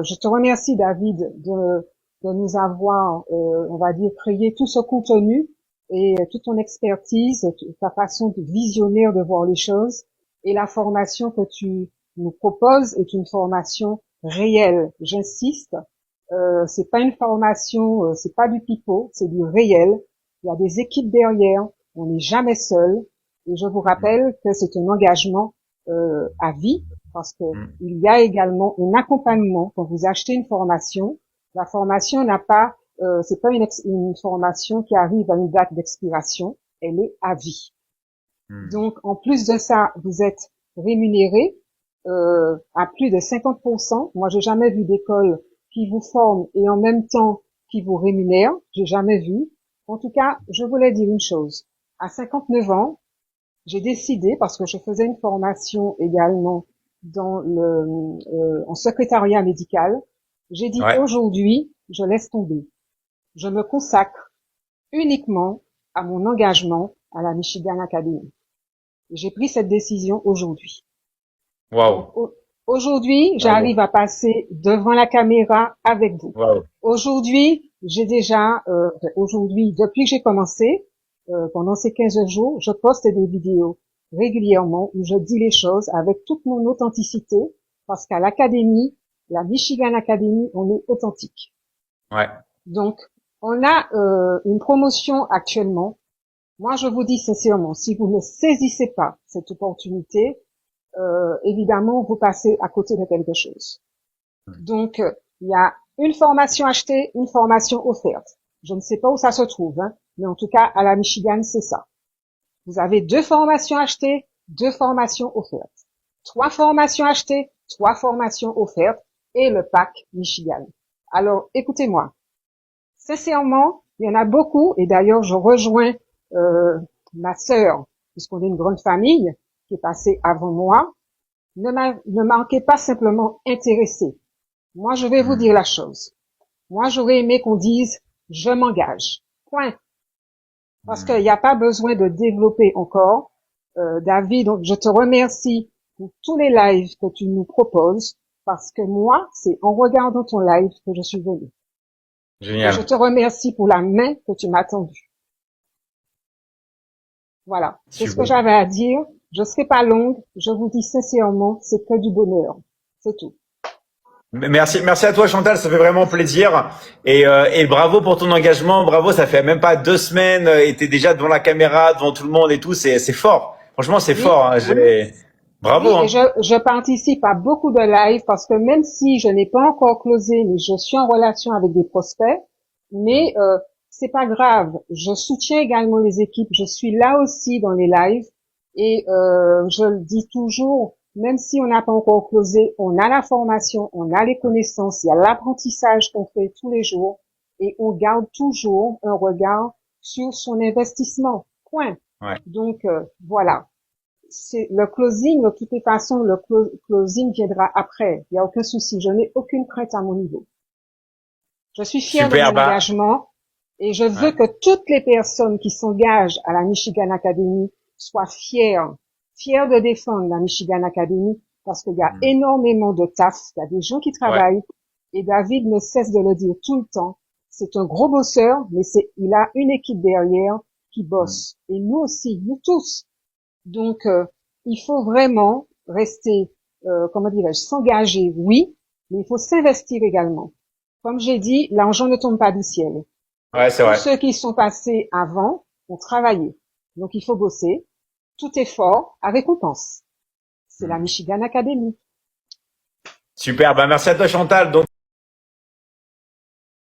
Je te remercie, David, de nous avoir, on va dire, créé tout ce contenu et toute ton expertise, ta façon de visionnaire de voir les choses et la formation que tu nous proposes est une formation réelle. J'insiste, c'est pas une formation, c'est pas du pipeau, c'est du réel. Il y a des équipes derrière, on n'est jamais seul. Et je vous rappelle que c'est un engagement à vie parce que il y a également un accompagnement quand vous achetez une formation. La formation n'a pas, c'est pas une formation qui arrive à une date d'expiration, elle est à vie. Donc en plus de ça, vous êtes rémunéré à plus de 50%. Moi, j'ai jamais vu d'école qui vous forme et en même temps qui vous rémunère. J'ai jamais vu. En tout cas, je voulais dire une chose. À 59 ans, j'ai décidé, parce que je faisais une formation également dans en secrétariat médical, j'ai dit Ouais. aujourd'hui, je laisse tomber. Je me consacre uniquement à mon engagement à la Michigan Academy. J'ai pris cette décision aujourd'hui. Waouh. Donc aujourd'hui, Bravo. j'arrive à passer devant la caméra avec vous. Waouh. Aujourd'hui, j'ai déjà, aujourd'hui, depuis que j'ai commencé, pendant ces 15 jours, je poste des vidéos régulièrement où je dis les choses avec toute mon authenticité parce qu'à l'académie, la Michigan Academy, on est authentique. Ouais. Donc, on a une promotion actuellement. Moi, je vous dis sincèrement, si vous ne saisissez pas cette opportunité, évidemment, vous passez à côté de quelque chose. Donc, il y a une formation achetée, une formation offerte. Je ne sais pas où ça se trouve, hein, mais en tout cas, à la Michigan, c'est ça. Vous avez 2 formations achetées, 2 formations offertes. 3 formations achetées, 3 formations offertes et le pack Michigan. Alors, écoutez-moi. Sincèrement, il y en a beaucoup, et d'ailleurs, je rejoins ma sœur, puisqu'on est une grande famille qui est passée avant moi. Ne manquez pas simplement intéressé. Moi, je vais vous dire la chose. Moi, j'aurais aimé qu'on dise je m'engage. Point. Parce qu'il n'y a pas besoin de développer encore. David, donc je te remercie pour tous les lives que tu nous proposes, parce que moi, c'est en regardant ton live que je suis venue. Et je Génial. te remercie pour la main que tu m'as tendue. Voilà, c'est ce que Super. j'avais à dire. Je serai pas longue. Je vous dis sincèrement, c'est que du bonheur. C'est tout. Merci, merci à toi Chantal, ça fait vraiment plaisir et bravo pour ton engagement, bravo, ça fait même pas 2 semaines et t'es déjà devant la caméra, devant tout le monde et tout, c'est fort. Franchement, c'est Oui, fort. Hein. oui, Bravo. oui. Et Hein. je participe à beaucoup de lives parce que même si je n'ai pas encore closé, mais je suis en relation avec des prospects, mais c'est pas grave. Je soutiens également les équipes. Je suis là aussi dans les lives et je le dis toujours. Même si on n'a pas encore closé, on a la formation, on a les connaissances, il y a l'apprentissage qu'on fait tous les jours et on garde toujours un regard sur son investissement. Point. Ouais. Donc voilà. C'est le closing, de toutes les façons, le closing viendra après. Il n'y a aucun souci. Je n'ai aucune crainte à mon niveau. Je suis fière de Super, mon bah. engagement et je veux Ouais. que toutes les personnes qui s'engagent à la Michigan Academy soient fières, fières de défendre la Michigan Academy parce qu'il y a énormément de taf, il y a des gens qui Ouais. travaillent et David ne cesse de le dire tout le temps. C'est un gros bosseur, mais il a une équipe derrière qui bosse. Et nous aussi, nous tous. Donc, il faut vraiment rester, comment dirais-je, s'engager, oui, mais il faut s'investir également. Comme j'ai dit, l'argent ne tombe pas du ciel. Ouais, c'est Tous vrai. ceux qui sont passés avant ont travaillé. Donc, il faut bosser. Tout effort à récompense. C'est la Michigan Academy. Super, bah merci à toi Chantal. Donc